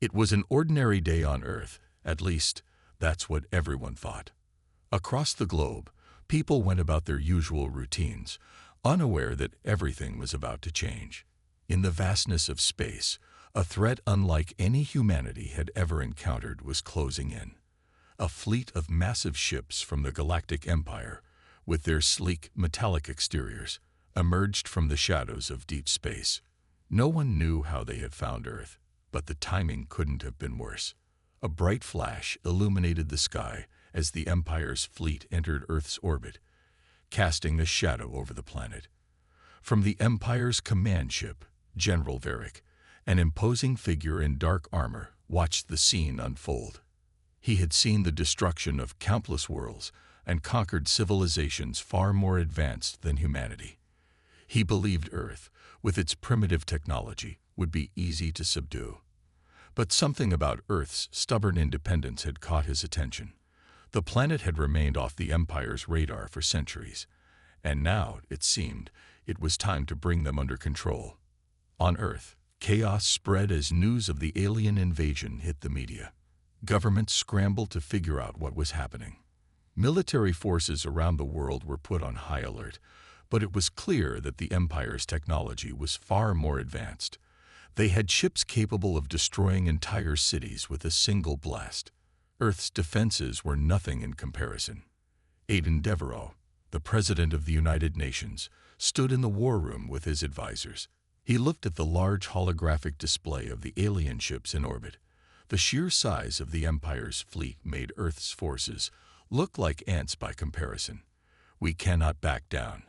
It was an ordinary day on Earth, at least, that's what everyone thought. Across the globe, people went about their usual routines, unaware that everything was about to change. In the vastness of space, a threat unlike any humanity had ever encountered was closing in. A fleet of massive ships from the Galactic Empire, with their sleek, metallic exteriors, emerged from the shadows of deep space. No one knew how they had found Earth, but the timing couldn't have been worse. A bright flash illuminated the sky as the Empire's fleet entered Earth's orbit, casting a shadow over the planet. From the Empire's command ship, General Varric, an imposing figure in dark armor, watched the scene unfold. He had seen the destruction of countless worlds and conquered civilizations far more advanced than humanity. He believed Earth, with its primitive technology, would be easy to subdue. But something about Earth's stubborn independence had caught his attention. The planet had remained off the Empire's radar for centuries, and now, it seemed, it was time to bring them under control. On Earth, chaos spread as news of the alien invasion hit the media. Governments scrambled to figure out what was happening. Military forces around the world were put on high alert, but it was clear that the Empire's technology was far more advanced. They had ships capable of destroying entire cities with a single blast. Earth's defenses were nothing in comparison. Aiden Devereaux, the President of the United Nations, stood in the war room with his advisors. He looked at the large holographic display of the alien ships in orbit. The sheer size of the Empire's fleet made Earth's forces look like ants by comparison. "We cannot back down,"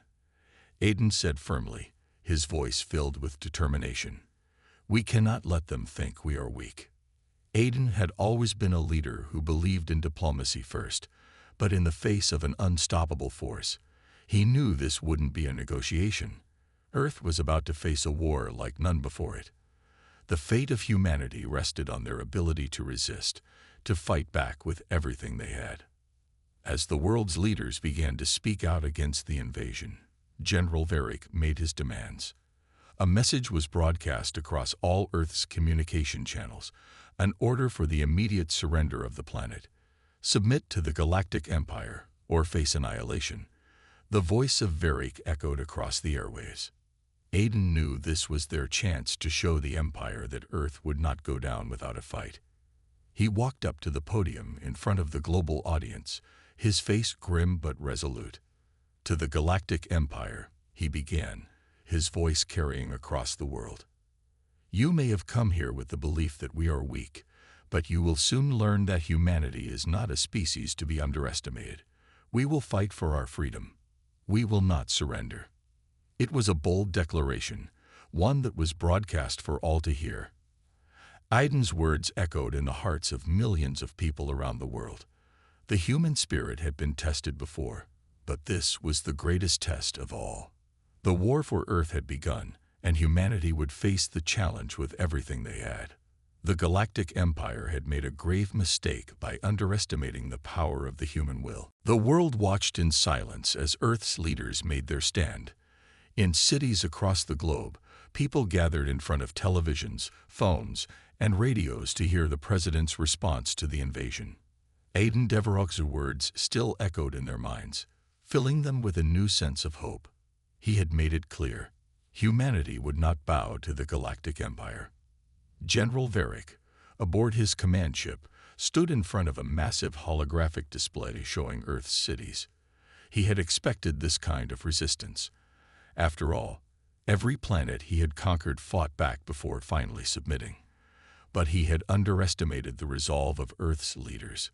Aiden said firmly, his voice filled with determination. "We cannot let them think we are weak." Aiden had always been a leader who believed in diplomacy first, but in the face of an unstoppable force, he knew this wouldn't be a negotiation. Earth was about to face a war like none before it. The fate of humanity rested on their ability to resist, to fight back with everything they had. As the world's leaders began to speak out against the invasion, General Varric made his demands. A message was broadcast across all Earth's communication channels, an order for the immediate surrender of the planet. Submit to the Galactic Empire, or face annihilation. The voice of Varric echoed across the airwaves. Aiden knew this was their chance to show the Empire that Earth would not go down without a fight. He walked up to the podium in front of the global audience, his face grim but resolute. "To the Galactic Empire," he began, his voice carrying across the world. "You may have come here with the belief that we are weak, but you will soon learn that humanity is not a species to be underestimated. We will fight for our freedom. We will not surrender." It was a bold declaration, one that was broadcast for all to hear. Aiden's words echoed in the hearts of millions of people around the world. The human spirit had been tested before, but this was the greatest test of all. The war for Earth had begun, and humanity would face the challenge with everything they had. The Galactic Empire had made a grave mistake by underestimating the power of the human will. The world watched in silence as Earth's leaders made their stand. In cities across the globe, people gathered in front of televisions, phones, and radios to hear the president's response to the invasion. Aiden Devereaux's words still echoed in their minds, filling them with a new sense of hope. He had made it clear, humanity would not bow to the Galactic Empire. General Varric, aboard his command ship, stood in front of a massive holographic display showing Earth's cities. He had expected this kind of resistance. After all, every planet he had conquered fought back before finally submitting. But he had underestimated the resolve of Earth's leaders.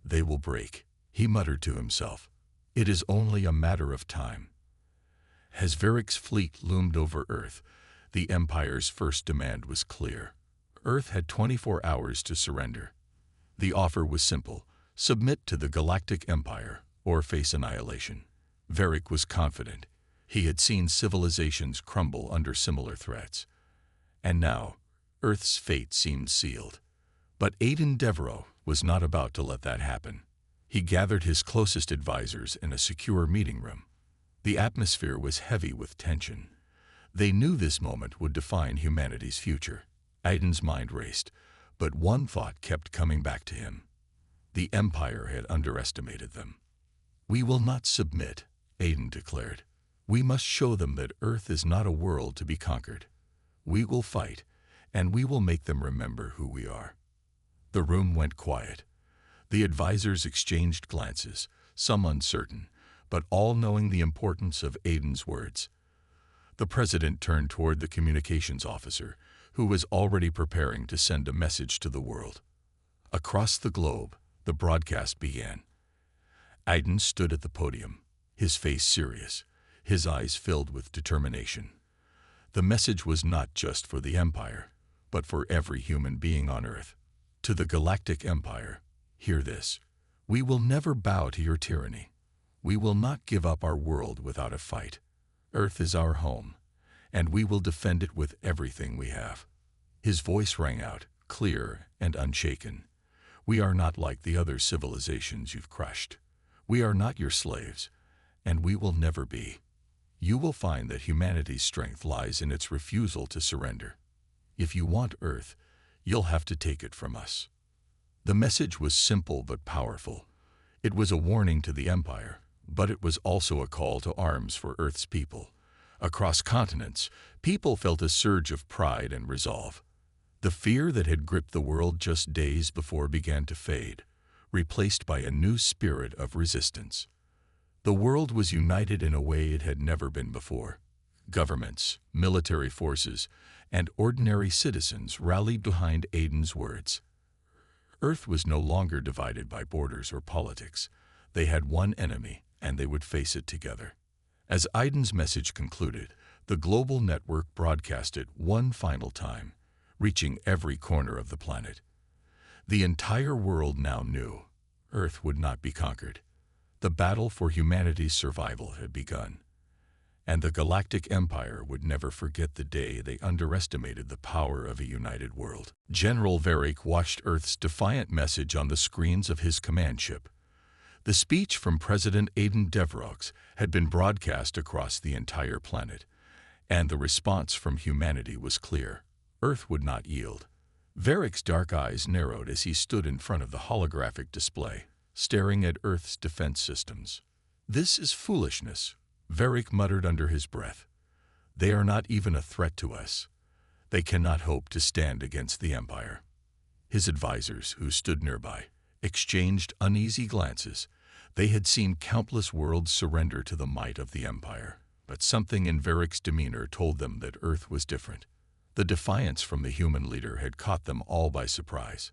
"They will break," he muttered to himself. "It is only a matter of time." As Varric's fleet loomed over Earth, the Empire's first demand was clear. Earth had 24 hours to surrender. The offer was simple: submit to the Galactic Empire or face annihilation. Varric was confident. He had seen civilizations crumble under similar threats. And now, Earth's fate seemed sealed. But Aiden Devereaux was not about to let that happen. He gathered his closest advisors in a secure meeting room. The atmosphere was heavy with tension. They knew this moment would define humanity's future. Aiden's mind raced, But one thought kept coming back to him. The Empire had underestimated them. "We will not submit," Aiden declared. "We must show them that Earth is not a world to be conquered. We will fight, and we will make them remember who we are." The room went quiet. The advisors exchanged glances, some uncertain, but all knowing the importance of Aiden's words. The president turned toward the communications officer, who was already preparing to send a message to the world. Across the globe, the broadcast began. Aiden stood at the podium, his face serious, his eyes filled with determination. The message was not just for the Empire, but for every human being on Earth. To the Galactic Empire, hear this. We will never bow to your tyranny. We will not give up our world without a fight. Earth is our home, and we will defend it with everything we have. His voice rang out, clear and unshaken. We are not like the other civilizations you've crushed. We are not your slaves, and we will never be. You will find that humanity's strength lies in its refusal to surrender. If you want Earth, you'll have to take it from us. The message was simple but powerful. It was a warning to the Empire, but it was also a call to arms for Earth's people. Across continents, people felt a surge of pride and resolve. The fear that had gripped the world just days before began to fade, replaced by a new spirit of resistance. The world was united in a way it had never been before. Governments, military forces, and ordinary citizens rallied behind Aiden's words. Earth was no longer divided by borders or politics. They had one enemy, and they would face it together. As Aiden's message concluded, the global network broadcast it one final time, reaching every corner of the planet. The entire world now knew Earth would not be conquered. The battle for humanity's survival had begun, and the Galactic Empire would never forget the day they underestimated the power of a united world. General Varric watched Earth's defiant message on the screens of his command ship. The speech from President Aiden Devrox had been broadcast across the entire planet, and the response from humanity was clear. Earth would not yield. Varric's dark eyes narrowed as he stood in front of the holographic display, staring at Earth's defense systems. "This is foolishness," Varric muttered under his breath. "They are not even a threat to us. They cannot hope to stand against the Empire." His advisors, who stood nearby, exchanged uneasy glances. They had seen countless worlds surrender to the might of the Empire, but something in Varric's demeanor told them that Earth was different. The defiance from the human leader had caught them all by surprise.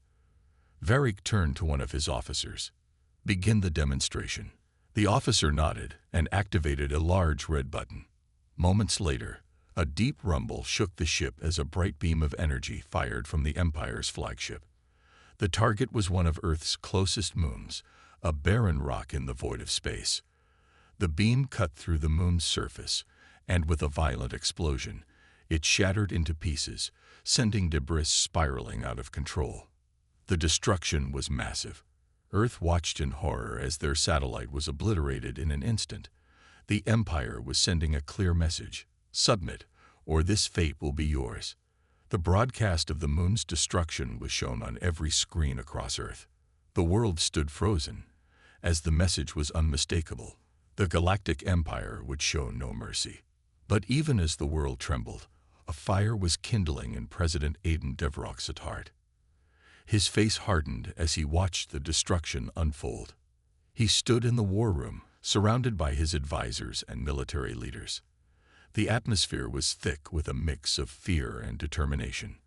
Varric turned to one of his officers. "Begin the demonstration." The officer nodded and activated a large red button. Moments later, a deep rumble shook the ship as a bright beam of energy fired from the Empire's flagship. The target was one of Earth's closest moons, a barren rock in the void of space. The beam cut through the moon's surface, and with a violent explosion, it shattered into pieces, sending debris spiraling out of control. The destruction was massive. Earth watched in horror as their satellite was obliterated in an instant. The Empire was sending a clear message: submit, or this fate will be yours. The broadcast of the moon's destruction was shown on every screen across Earth. The world stood frozen, as the message was unmistakable. The Galactic Empire would show no mercy. But even as the world trembled, a fire was kindling in President Aiden Devrox's heart. His face hardened as he watched the destruction unfold. He stood in the war room, surrounded by his advisors and military leaders. The atmosphere was thick with a mix of fear and determination.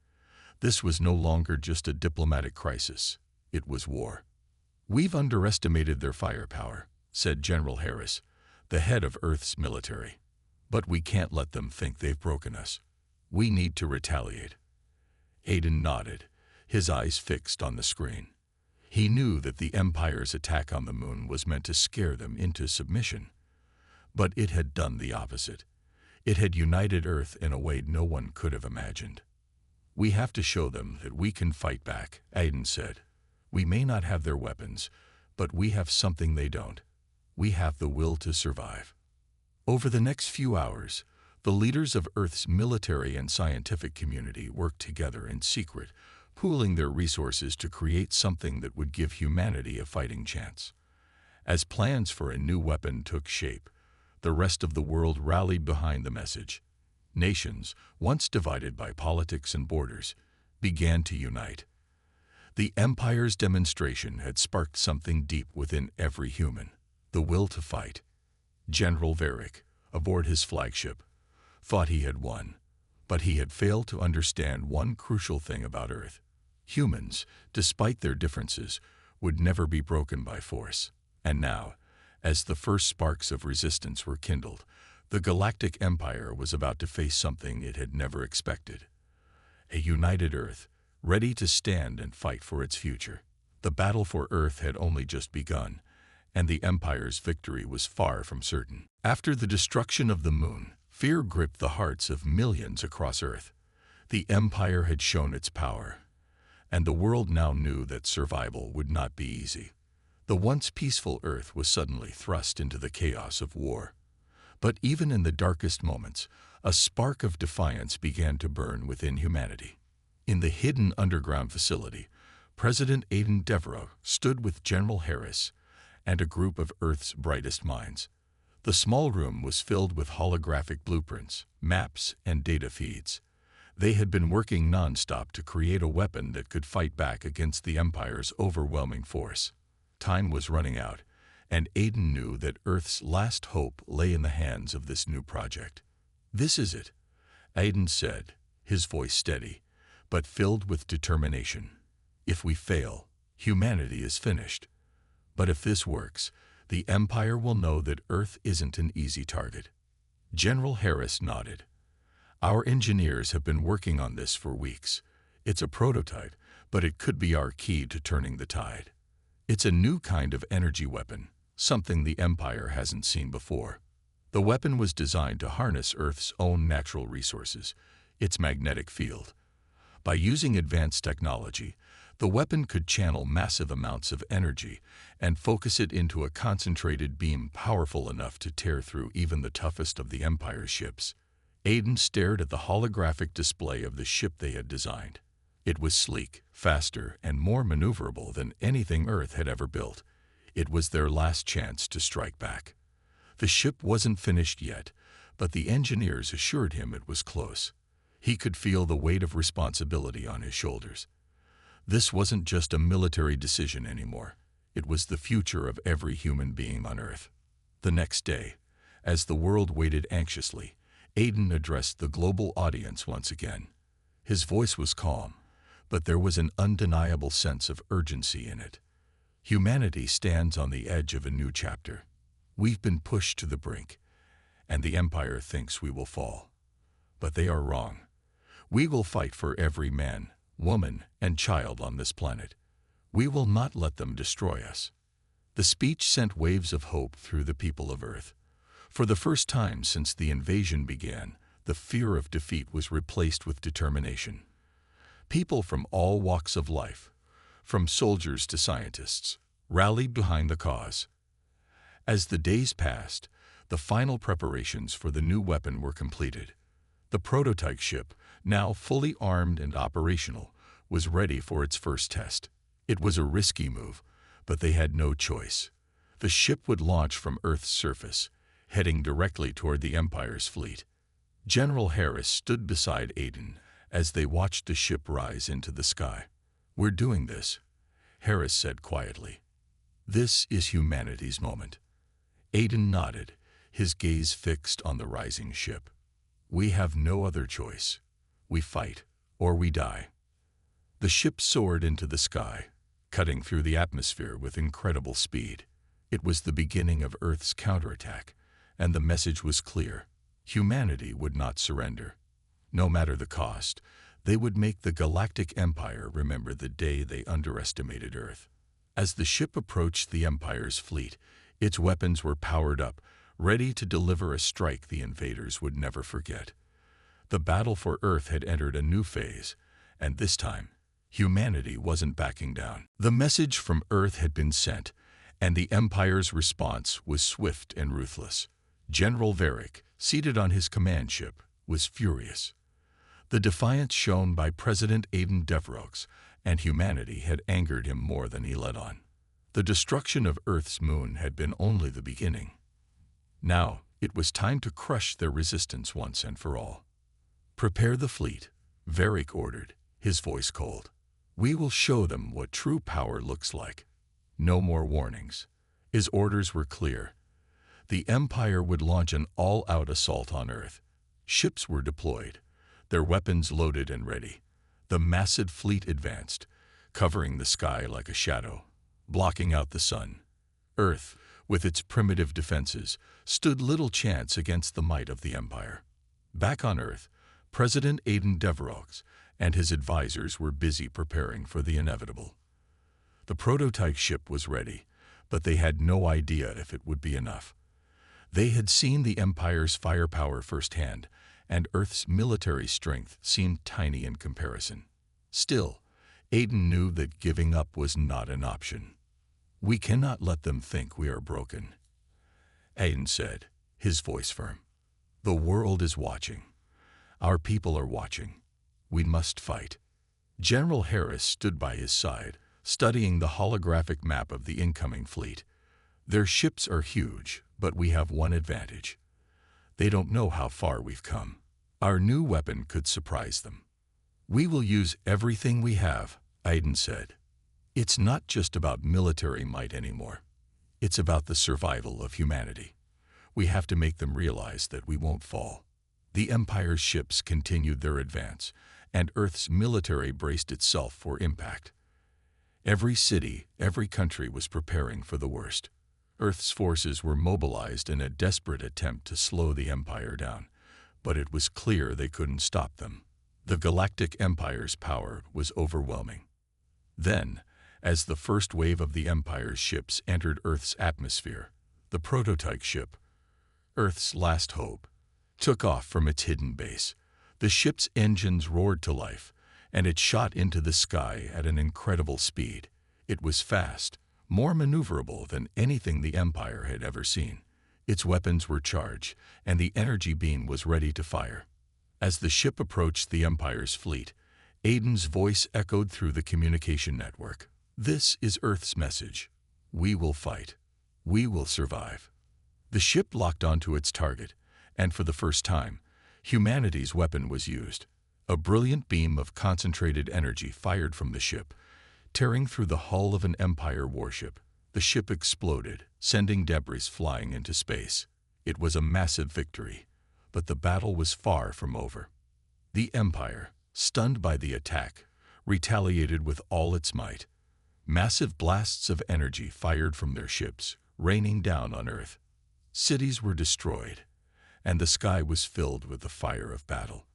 This was no longer just a diplomatic crisis. It was war. "We've underestimated their firepower," said General Harris, the head of Earth's military. "But we can't let them think they've broken us. We need to retaliate." Aiden nodded, his eyes fixed on the screen. He knew that the Empire's attack on the moon was meant to scare them into submission. But it had done the opposite. It had united Earth in a way no one could have imagined. "We have to show them that we can fight back," Aiden said. "We may not have their weapons, but we have something they don't. We have the will to survive." Over the next few hours, the leaders of Earth's military and scientific community worked together in secret, pooling their resources to create something that would give humanity a fighting chance. As plans for a new weapon took shape, the rest of the world rallied behind the message. Nations, once divided by politics and borders, began to unite. The Empire's demonstration had sparked something deep within every human, the will to fight. General Varric, aboard his flagship, thought he had won, but he had failed to understand one crucial thing about Earth. Humans, despite their differences, would never be broken by force. And now, as the first sparks of resistance were kindled, the Galactic Empire was about to face something it had never expected. A united Earth, ready to stand and fight for its future. The battle for Earth had only just begun, and the Empire's victory was far from certain. After the destruction of the Moon, fear gripped the hearts of millions across Earth. The Empire had shown its power, and the world now knew that survival would not be easy. The once peaceful Earth was suddenly thrust into the chaos of war. But even in the darkest moments, a spark of defiance began to burn within humanity. In the hidden underground facility, President Aiden Devereaux stood with General Harris and a group of Earth's brightest minds. The small room was filled with holographic blueprints, maps, and data feeds. They had been working non-stop to create a weapon that could fight back against the Empire's overwhelming force. Time was running out, and Aiden knew that Earth's last hope lay in the hands of this new project. "This is it," Aiden said, his voice steady, but filled with determination. "If we fail, humanity is finished. But if this works, the Empire will know that Earth isn't an easy target." General Harris nodded. "Our engineers have been working on this for weeks. It's a prototype, but it could be our key to turning the tide. It's a new kind of energy weapon, something the Empire hasn't seen before. The weapon was designed to harness Earth's own natural resources, its magnetic field. By using advanced technology, the weapon could channel massive amounts of energy and focus it into a concentrated beam powerful enough to tear through even the toughest of the Empire's ships." Aiden stared at the holographic display of the ship they had designed. It was sleek, faster, and more maneuverable than anything Earth had ever built. It was their last chance to strike back. The ship wasn't finished yet, but the engineers assured him it was close. He could feel the weight of responsibility on his shoulders. This wasn't just a military decision anymore. It was the future of every human being on Earth. The next day, as the world waited anxiously, Aiden addressed the global audience once again. His voice was calm, but there was an undeniable sense of urgency in it. "Humanity stands on the edge of a new chapter. We've been pushed to the brink, and the Empire thinks we will fall. But they are wrong. We will fight for every man, woman, and child on this planet. We will not let them destroy us." The speech sent waves of hope through the people of Earth. For the first time since the invasion began, the fear of defeat was replaced with determination. People from all walks of life, from soldiers to scientists, rallied behind the cause. As the days passed, the final preparations for the new weapon were completed. The prototype ship, now fully armed and operational, was ready for its first test. It was a risky move, but they had no choice. The ship would launch from Earth's surface, heading directly toward the Empire's fleet. General Harris stood beside Aiden as they watched the ship rise into the sky. "We're doing this," Harris said quietly. "This is humanity's moment." Aiden nodded, his gaze fixed on the rising ship. "We have no other choice. We fight, or we die." The ship soared into the sky, cutting through the atmosphere with incredible speed. It was the beginning of Earth's counterattack, and the message was clear. Humanity would not surrender. No matter the cost, they would make the Galactic Empire remember the day they underestimated Earth. As the ship approached the Empire's fleet, its weapons were powered up, ready to deliver a strike the invaders would never forget. The battle for Earth had entered a new phase, and this time, humanity wasn't backing down. The message from Earth had been sent, and the Empire's response was swift and ruthless. General Varric, seated on his command ship, was furious. The defiance shown by President Aiden Devereaux and humanity had angered him more than he let on. The destruction of Earth's moon had been only the beginning. Now, it was time to crush their resistance once and for all. "Prepare the fleet," Varric ordered, his voice cold. "We will show them what true power looks like." No more warnings. His orders were clear. The Empire would launch an all-out assault on Earth. Ships were deployed, their weapons loaded and ready. The massive fleet advanced, covering the sky like a shadow, blocking out the sun. Earth, with its primitive defenses, stood little chance against the might of the Empire. Back on Earth, President Aiden Deverox and his advisors were busy preparing for the inevitable. The prototype ship was ready, but they had no idea if it would be enough. They had seen the Empire's firepower firsthand, and Earth's military strength seemed tiny in comparison. Still, Aiden knew that giving up was not an option. "We cannot let them think we are broken," Aiden said, his voice firm. "The world is watching. Our people are watching. We must fight." General Harris stood by his side, studying the holographic map of the incoming fleet. "Their ships are huge, but we have one advantage. They don't know how far we've come. Our new weapon could surprise them." "We will use everything we have," Aiden said. "It's not just about military might anymore. It's about the survival of humanity. We have to make them realize that we won't fall." The Empire's ships continued their advance, and Earth's military braced itself for impact. Every city, every country was preparing for the worst. Earth's forces were mobilized in a desperate attempt to slow the Empire down, but it was clear they couldn't stop them. The Galactic Empire's power was overwhelming. Then, as the first wave of the Empire's ships entered Earth's atmosphere, the prototype ship, Earth's last hope, took off from its hidden base. The ship's engines roared to life, and it shot into the sky at an incredible speed. It was fast, more maneuverable than anything the Empire had ever seen. Its weapons were charged, and the energy beam was ready to fire. As the ship approached the Empire's fleet, Aiden's voice echoed through the communication network. "This is Earth's message. We will fight. We will survive." The ship locked onto its target, and for the first time, humanity's weapon was used. A brilliant beam of concentrated energy fired from the ship, tearing through the hull of an Empire warship. The ship exploded, sending debris flying into space. It was a massive victory, but the battle was far from over. The Empire, stunned by the attack, retaliated with all its might. Massive blasts of energy fired from their ships, raining down on Earth. Cities were destroyed, and the sky was filled with the fire of battle.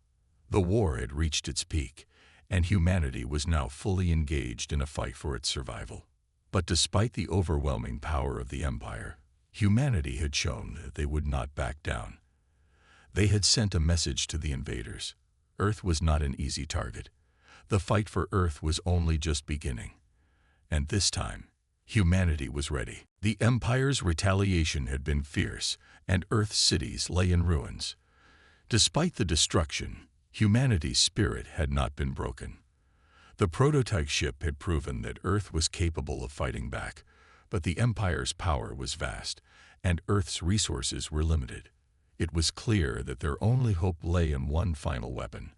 The war had reached its peak, and humanity was now fully engaged in a fight for its survival. But despite the overwhelming power of the Empire, humanity had shown that they would not back down. They had sent a message to the invaders. Earth was not an easy target. The fight for Earth was only just beginning. And this time, humanity was ready. The Empire's retaliation had been fierce, and Earth's cities lay in ruins. Despite the destruction, humanity's spirit had not been broken. The prototype ship had proven that Earth was capable of fighting back, but the Empire's power was vast, and Earth's resources were limited. It was clear that their only hope lay in one final weapon,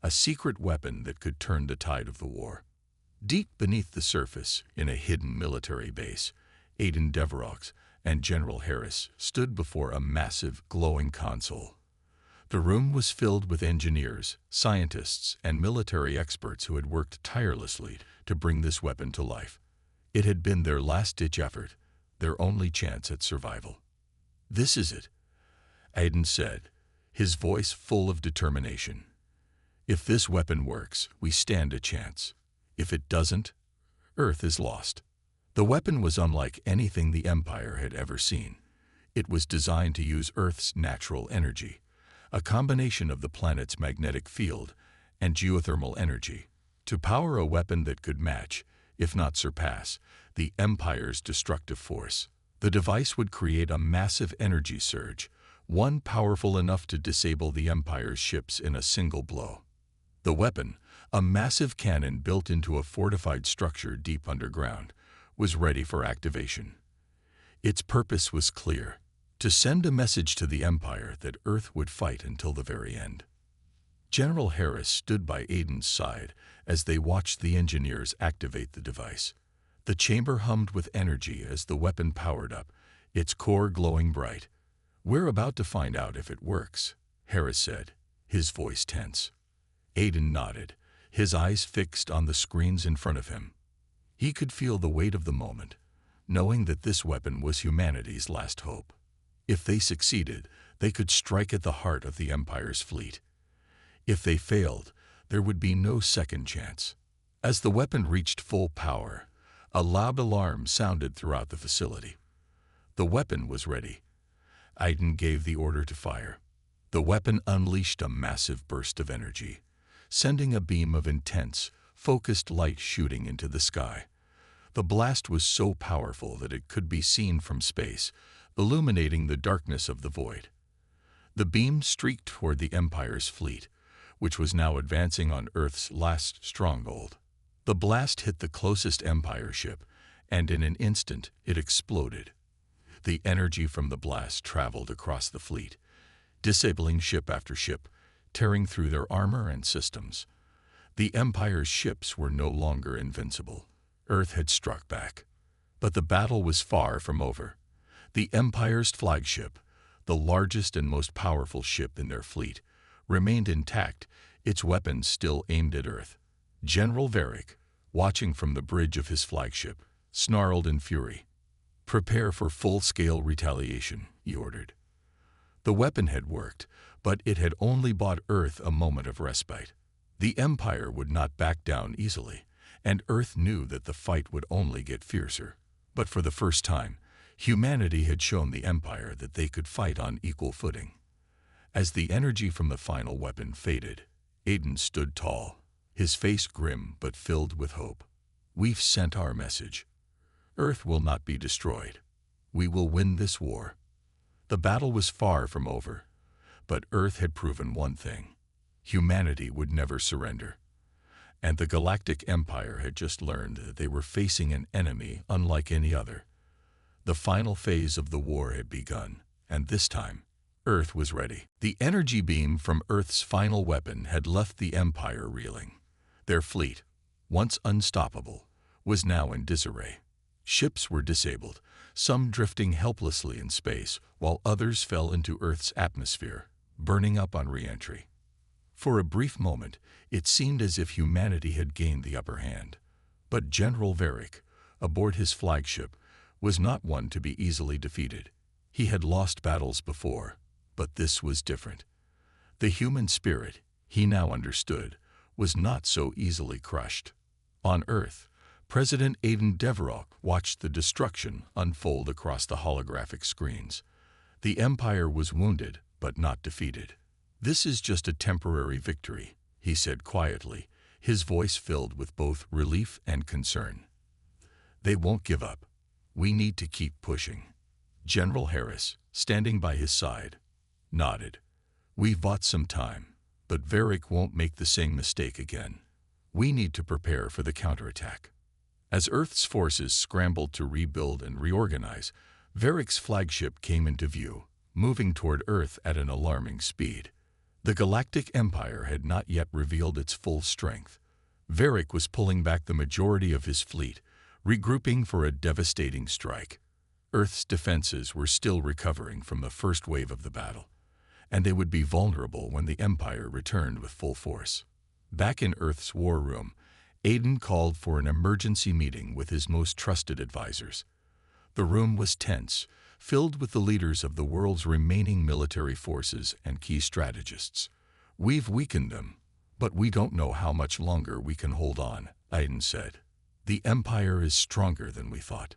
a secret weapon that could turn the tide of the war. Deep beneath the surface, in a hidden military base, Aiden Deverox and General Harris stood before a massive, glowing console. The room was filled with engineers, scientists, and military experts who had worked tirelessly to bring this weapon to life. It had been their last-ditch effort, their only chance at survival. "This is it," Aiden said, his voice full of determination. "If this weapon works, we stand a chance. If it doesn't, Earth is lost." The weapon was unlike anything the Empire had ever seen. It was designed to use Earth's natural energy, a combination of the planet's magnetic field and geothermal energy, to power a weapon that could match, if not surpass, the Empire's destructive force. The device would create a massive energy surge, one powerful enough to disable the Empire's ships in a single blow. The weapon, a massive cannon built into a fortified structure deep underground, was ready for activation. Its purpose was clear: to send a message to the Empire that Earth would fight until the very end. General Harris stood by Aiden's side as they watched the engineers activate the device. The chamber hummed with energy as the weapon powered up, its core glowing bright. "We're about to find out if it works," Harris said, his voice tense. Aiden nodded, his eyes fixed on the screens in front of him. He could feel the weight of the moment, knowing that this weapon was humanity's last hope. If they succeeded, they could strike at the heart of the Empire's fleet. If they failed, there would be no second chance. As the weapon reached full power, a loud alarm sounded throughout the facility. The weapon was ready. Aiden gave the order to fire. The weapon unleashed a massive burst of energy, sending a beam of intense, focused light shooting into the sky. The blast was so powerful that it could be seen from space, illuminating the darkness of the void. The beam streaked toward the Empire's fleet, which was now advancing on Earth's last stronghold. The blast hit the closest Empire ship, and in an instant it exploded. The energy from the blast traveled across the fleet, disabling ship after ship, tearing through their armor and systems. The Empire's ships were no longer invincible. Earth had struck back. But the battle was far from over. The Empire's flagship, the largest and most powerful ship in their fleet, remained intact, its weapons still aimed at Earth. General Varric, watching from the bridge of his flagship, snarled in fury. "Prepare for full-scale retaliation," he ordered. The weapon had worked, but it had only bought Earth a moment of respite. The Empire would not back down easily, and Earth knew that the fight would only get fiercer. But for the first time, humanity had shown the Empire that they could fight on equal footing. As the energy from the final weapon faded, Aiden stood tall, his face grim but filled with hope. "We've sent our message. Earth will not be destroyed. We will win this war." The battle was far from over, but Earth had proven one thing: humanity would never surrender. And the Galactic Empire had just learned that they were facing an enemy unlike any other. The final phase of the war had begun, and this time, Earth was ready. The energy beam from Earth's final weapon had left the Empire reeling. Their fleet, once unstoppable, was now in disarray. Ships were disabled, some drifting helplessly in space, while others fell into Earth's atmosphere, burning up on re-entry. For a brief moment, it seemed as if humanity had gained the upper hand. But General Varric, aboard his flagship, was not one to be easily defeated. He had lost battles before, but this was different. The human spirit, he now understood, was not so easily crushed. On Earth, President Aiden Devereaux watched the destruction unfold across the holographic screens. The Empire was wounded, but not defeated. "This is just a temporary victory," he said quietly, his voice filled with both relief and concern. "They won't give up. We need to keep pushing." General Harris, standing by his side, nodded. "We've bought some time, but Varric won't make the same mistake again. We need to prepare for the counterattack." As Earth's forces scrambled to rebuild and reorganize, Varric's flagship came into view, moving toward Earth at an alarming speed. The Galactic Empire had not yet revealed its full strength. Varric was pulling back the majority of his fleet, regrouping for a devastating strike. Earth's defenses were still recovering from the first wave of the battle, and they would be vulnerable when the Empire returned with full force. Back in Earth's war room, Aiden called for an emergency meeting with his most trusted advisors. The room was tense, filled with the leaders of the world's remaining military forces and key strategists. "We've weakened them, but we don't know how much longer we can hold on," Aiden said. "The Empire is stronger than we thought,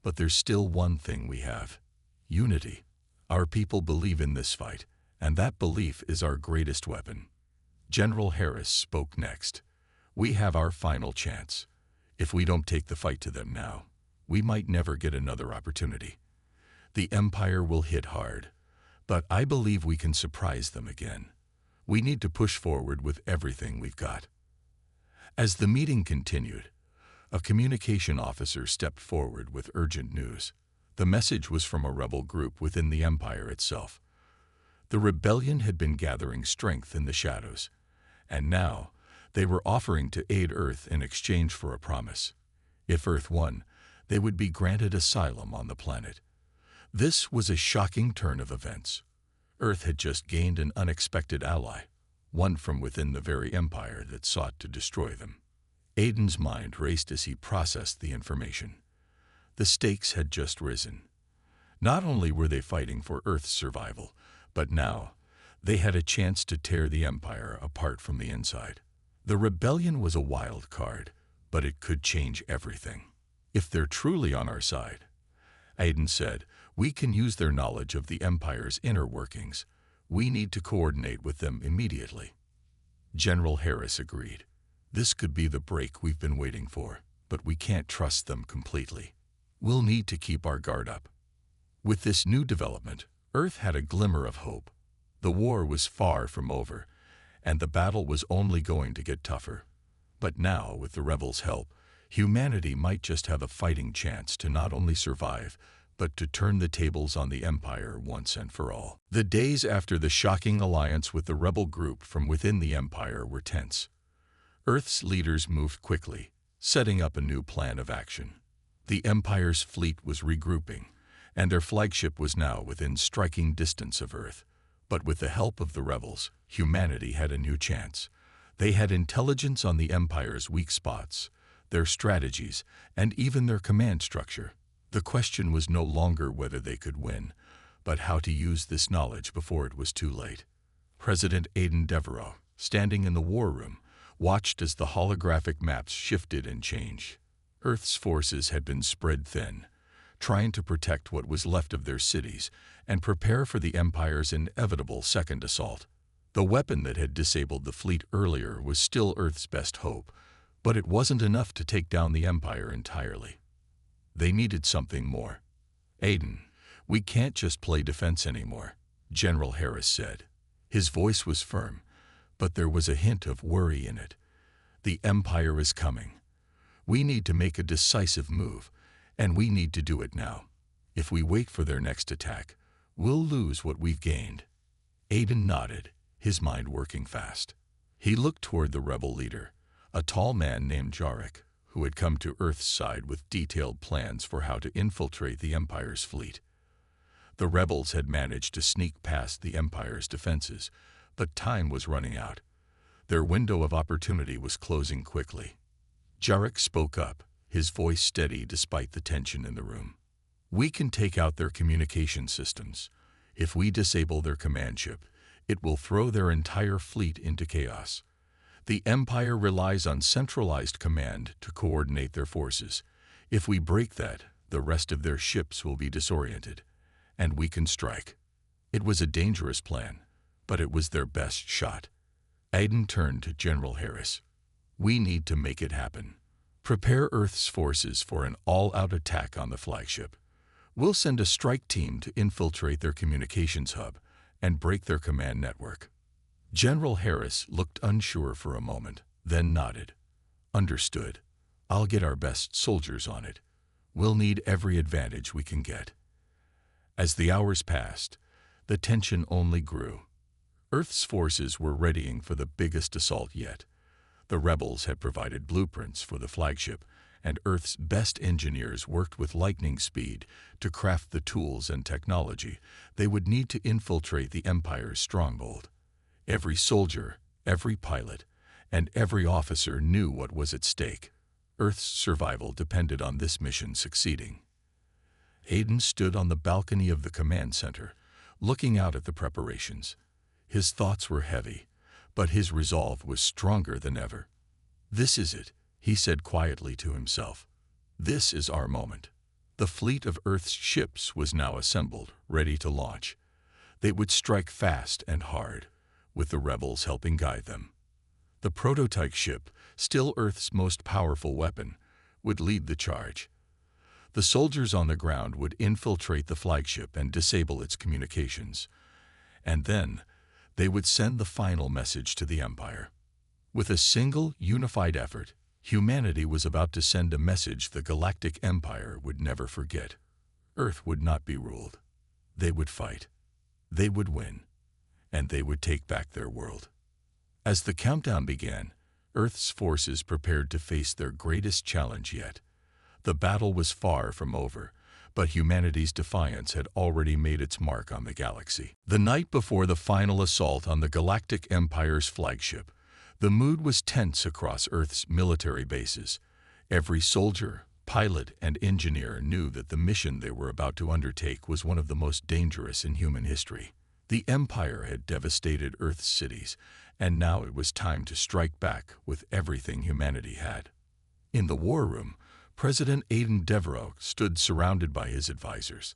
but there's still one thing we have: unity. Our people believe in this fight, and that belief is our greatest weapon." General Harris spoke next. "We have our final chance. If we don't take the fight to them now, we might never get another opportunity. The Empire will hit hard, but I believe we can surprise them again. We need to push forward with everything we've got." As the meeting continued, a communication officer stepped forward with urgent news. The message was from a rebel group within the Empire itself. The rebellion had been gathering strength in the shadows, and now they were offering to aid Earth in exchange for a promise. If Earth won, they would be granted asylum on the planet. This was a shocking turn of events. Earth had just gained an unexpected ally, one from within the very empire that sought to destroy them. Aiden's mind raced as he processed the information. The stakes had just risen. Not only were they fighting for Earth's survival, but now they had a chance to tear the Empire apart from the inside. The rebellion was a wild card, but it could change everything. "If they're truly on our side," Aiden said, "we can use their knowledge of the Empire's inner workings. We need to coordinate with them immediately." General Harris agreed. "This could be the break we've been waiting for, but we can't trust them completely. We'll need to keep our guard up." With this new development, Earth had a glimmer of hope. The war was far from over, and the battle was only going to get tougher. But now, with the rebels' help, humanity might just have a fighting chance to not only survive, but to turn the tables on the Empire once and for all. The days after the shocking alliance with the rebel group from within the Empire were tense. Earth's leaders moved quickly, setting up a new plan of action. The Empire's fleet was regrouping, and their flagship was now within striking distance of Earth. But with the help of the rebels, humanity had a new chance. They had intelligence on the Empire's weak spots, their strategies, and even their command structure. The question was no longer whether they could win, but how to use this knowledge before it was too late. President Aiden Devereaux, standing in the war room, watched as the holographic maps shifted and changed. Earth's forces had been spread thin, trying to protect what was left of their cities and prepare for the Empire's inevitable second assault. The weapon that had disabled the fleet earlier was still Earth's best hope, but it wasn't enough to take down the Empire entirely. They needed something more. "Aiden, we can't just play defense anymore," General Harris said. His voice was firm, but there was a hint of worry in it. "The Empire is coming. We need to make a decisive move, and we need to do it now. If we wait for their next attack, we'll lose what we've gained." Aiden nodded, his mind working fast. He looked toward the rebel leader, a tall man named Jarek, who had come to Earth's side with detailed plans for how to infiltrate the Empire's fleet. The rebels had managed to sneak past the Empire's defenses, but time was running out. Their window of opportunity was closing quickly. Jarek spoke up, his voice steady despite the tension in the room. "We can take out their communication systems. If we disable their command ship, it will throw their entire fleet into chaos. The Empire relies on centralized command to coordinate their forces. If we break that, the rest of their ships will be disoriented, and we can strike." It was a dangerous plan, but it was their best shot. Aiden turned to General Harris. "We need to make it happen. Prepare Earth's forces for an all-out attack on the flagship. We'll send a strike team to infiltrate their communications hub and break their command network." General Harris looked unsure for a moment, then nodded. "Understood. I'll get our best soldiers on it. We'll need every advantage we can get." As the hours passed, the tension only grew. Earth's forces were readying for the biggest assault yet. The rebels had provided blueprints for the flagship, and Earth's best engineers worked with lightning speed to craft the tools and technology they would need to infiltrate the Empire's stronghold. Every soldier, every pilot, and every officer knew what was at stake. Earth's survival depended on this mission succeeding. Aiden stood on the balcony of the command center, looking out at the preparations. His thoughts were heavy, but his resolve was stronger than ever. "This is it," he said quietly to himself. "This is our moment." The fleet of Earth's ships was now assembled, ready to launch. They would strike fast and hard, with the rebels helping guide them. The prototype ship, still Earth's most powerful weapon, would lead the charge. The soldiers on the ground would infiltrate the flagship and disable its communications. And then, They would send the final message to the Empire. With a single, unified effort, humanity was about to send a message the Galactic Empire would never forget. Earth would not be ruled. They would fight. They would win. And they would take back their world. As the countdown began, Earth's forces prepared to face their greatest challenge yet. The battle was far from over, but humanity's defiance had already made its mark on the galaxy. The night before the final assault on the Galactic Empire's flagship, the mood was tense across Earth's military bases. Every soldier, pilot, and engineer knew that the mission they were about to undertake was one of the most dangerous in human history. The Empire had devastated Earth's cities, and now it was time to strike back with everything humanity had. In the war room, President Aiden Devereaux stood surrounded by his advisors.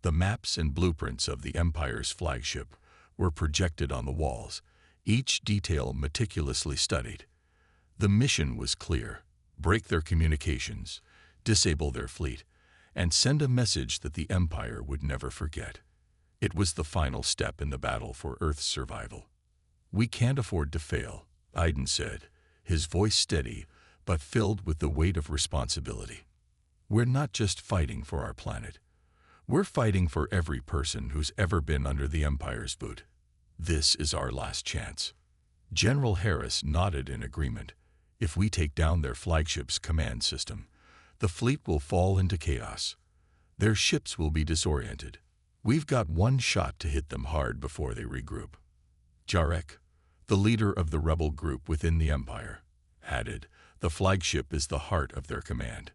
The maps and blueprints of the Empire's flagship were projected on the walls, each detail meticulously studied. The mission was clear: break their communications, disable their fleet, and send a message that the Empire would never forget. It was the final step in the battle for Earth's survival. "We can't afford to fail," Aiden said, his voice steady but filled with the weight of responsibility. "We're not just fighting for our planet. We're fighting for every person who's ever been under the Empire's boot. This is our last chance." General Harris nodded in agreement. "If we take down their flagship's command system, the fleet will fall into chaos. Their ships will be disoriented. We've got one shot to hit them hard before they regroup." Jarek, the leader of the rebel group within the Empire, added, "The flagship is the heart of their command.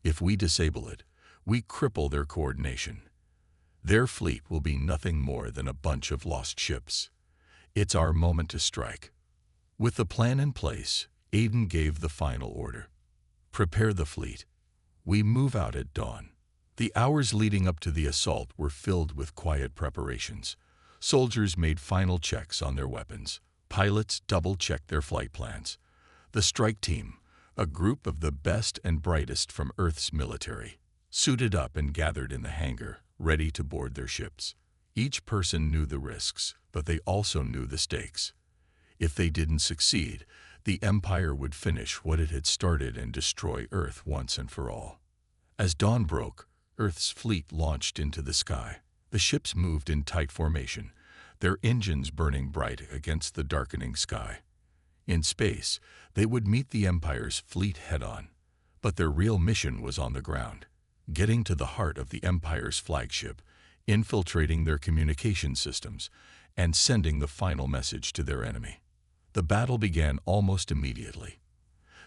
If we disable it, we cripple their coordination. Their fleet will be nothing more than a bunch of lost ships. It's our moment to strike." With the plan in place, Aiden gave the final order: "Prepare the fleet. We move out at dawn." The hours leading up to the assault were filled with quiet preparations. Soldiers made final checks on their weapons. Pilots double-checked their flight plans. The strike team, a group of the best and brightest from Earth's military, suited up and gathered in the hangar, ready to board their ships. Each person knew the risks, but they also knew the stakes. If they didn't succeed, the Empire would finish what it had started and destroy Earth once and for all. As dawn broke, Earth's fleet launched into the sky. The ships moved in tight formation, their engines burning bright against the darkening sky. In space, they would meet the Empire's fleet head-on, but their real mission was on the ground, getting to the heart of the Empire's flagship, infiltrating their communication systems, and sending the final message to their enemy. The battle began almost immediately.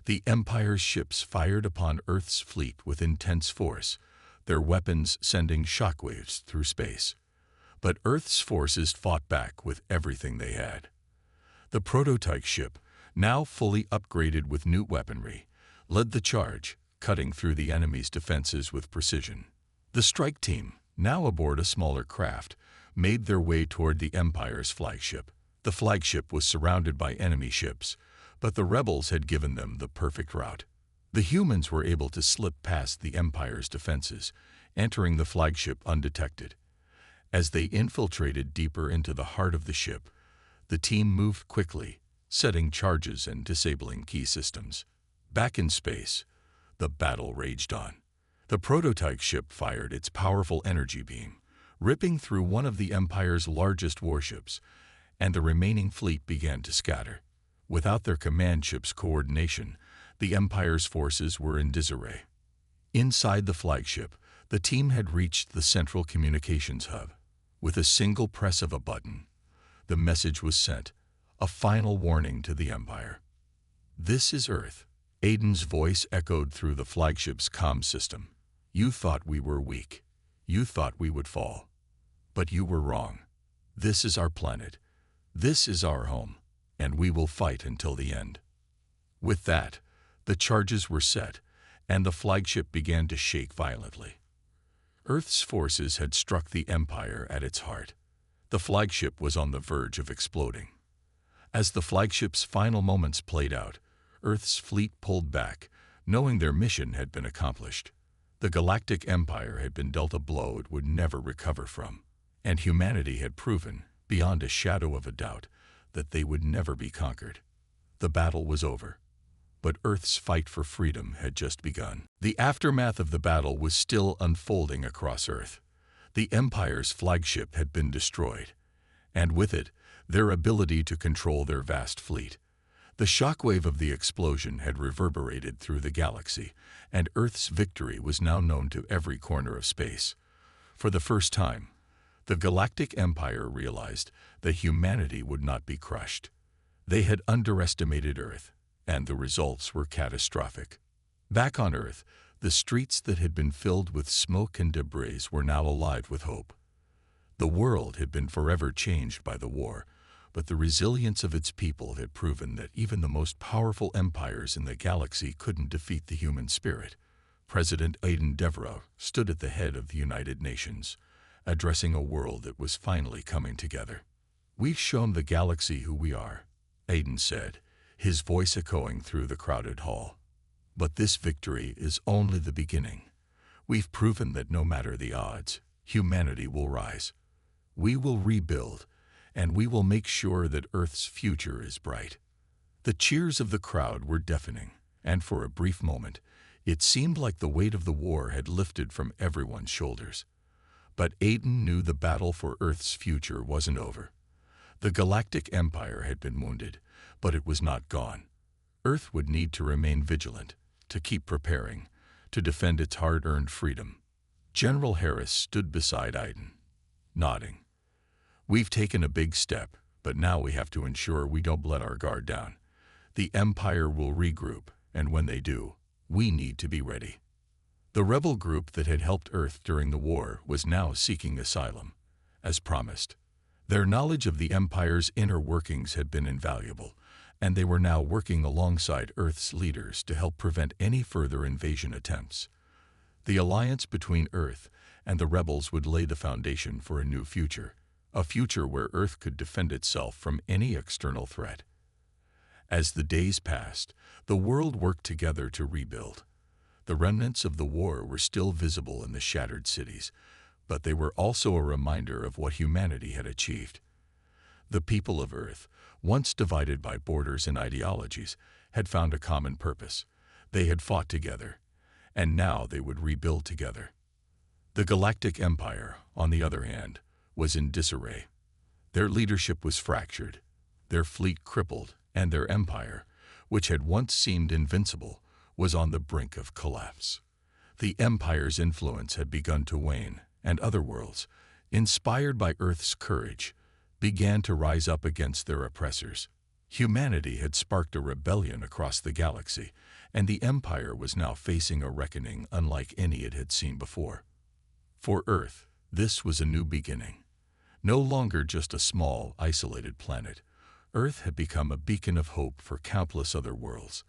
The Empire's ships fired upon Earth's fleet with intense force, their weapons sending shockwaves through space. But Earth's forces fought back with everything they had. The prototype ship, now fully upgraded with new weaponry, led the charge, cutting through the enemy's defenses with precision. The strike team, now aboard a smaller craft, made their way toward the Empire's flagship. The flagship was surrounded by enemy ships, but the rebels had given them the perfect route. The humans were able to slip past the Empire's defenses, entering the flagship undetected. As they infiltrated deeper into the heart of the ship, the team moved quickly, setting charges and disabling key systems. Back in space, the battle raged on. The prototype ship fired its powerful energy beam, ripping through one of the Empire's largest warships, and the remaining fleet began to scatter. Without their command ship's coordination, the Empire's forces were in disarray. Inside the flagship, the team had reached the central communications hub. With a single press of a button, the message was sent, a final warning to the Empire. "This is Earth." Aiden's voice echoed through the flagship's comm system. "You thought we were weak. You thought we would fall. But you were wrong. This is our planet. This is our home, and we will fight until the end." With that, the charges were set, and the flagship began to shake violently. Earth's forces had struck the Empire at its heart. The flagship was on the verge of exploding. As the flagship's final moments played out, Earth's fleet pulled back, knowing their mission had been accomplished. The Galactic Empire had been dealt a blow it would never recover from, and humanity had proven beyond a shadow of a doubt, that they would never be conquered. The battle was over, but Earth's fight for freedom had just begun. The aftermath of the battle was still unfolding across Earth. The Empire's flagship had been destroyed, and with it, their ability to control their vast fleet. The shockwave of the explosion had reverberated through the galaxy, and Earth's victory was now known to every corner of space. For the first time, the Galactic Empire realized that humanity would not be crushed. They had underestimated Earth, and the results were catastrophic. Back on Earth, the streets that had been filled with smoke and debris were now alive with hope. The world had been forever changed by the war, but the resilience of its people had proven that even the most powerful empires in the galaxy couldn't defeat the human spirit. President Aiden Devereaux stood at the head of the United Nations, addressing a world that was finally coming together. "We've shown the galaxy who we are," Aiden said, his voice echoing through the crowded hall. "But this victory is only the beginning. We've proven that no matter the odds, humanity will rise. We will rebuild, and we will make sure that Earth's future is bright." The cheers of the crowd were deafening, and for a brief moment, it seemed like the weight of the war had lifted from everyone's shoulders. But Aiden knew the battle for Earth's future wasn't over. The Galactic Empire had been wounded, but it was not gone. Earth would need to remain vigilant, to keep preparing, to defend its hard-earned freedom. General Harris stood beside Aiden, nodding. "We've taken a big step, but now we have to ensure we don't let our guard down. The Empire will regroup, and when they do, we need to be ready." The rebel group that had helped Earth during the war was now seeking asylum, as promised. Their knowledge of the Empire's inner workings had been invaluable, and they were now working alongside Earth's leaders to help prevent any further invasion attempts. The alliance between Earth and the rebels would lay the foundation for a new future, a future where Earth could defend itself from any external threat. As the days passed, the world worked together to rebuild. The remnants of the war were still visible in the shattered cities, but they were also a reminder of what humanity had achieved. The people of Earth, once divided by borders and ideologies, had found a common purpose. They had fought together, and now they would rebuild together. The Galactic Empire, on the other hand, was in disarray. Their leadership was fractured, their fleet crippled, and their empire, which had once seemed invincible, was on the brink of collapse. The Empire's influence had begun to wane, and other worlds, inspired by Earth's courage, began to rise up against their oppressors. Humanity had sparked a rebellion across the galaxy, and the Empire was now facing a reckoning unlike any it had seen before. For Earth, this was a new beginning. No longer just a small, isolated planet, Earth had become a beacon of hope for countless other worlds.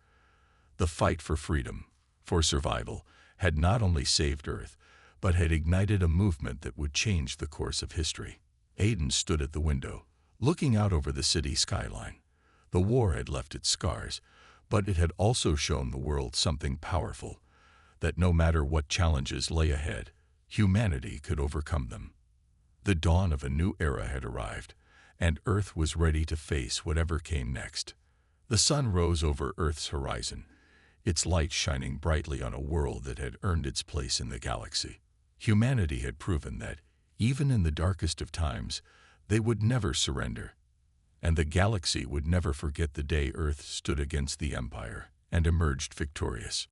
The fight for freedom, for survival, had not only saved Earth, but had ignited a movement that would change the course of history. Aiden stood at the window, looking out over the city skyline. The war had left its scars, but it had also shown the world something powerful, that no matter what challenges lay ahead, humanity could overcome them. The dawn of a new era had arrived, and Earth was ready to face whatever came next. The sun rose over Earth's horizon, its light shining brightly on a world that had earned its place in the galaxy. Humanity had proven that, even in the darkest of times, they would never surrender, and the galaxy would never forget the day Earth stood against the Empire and emerged victorious.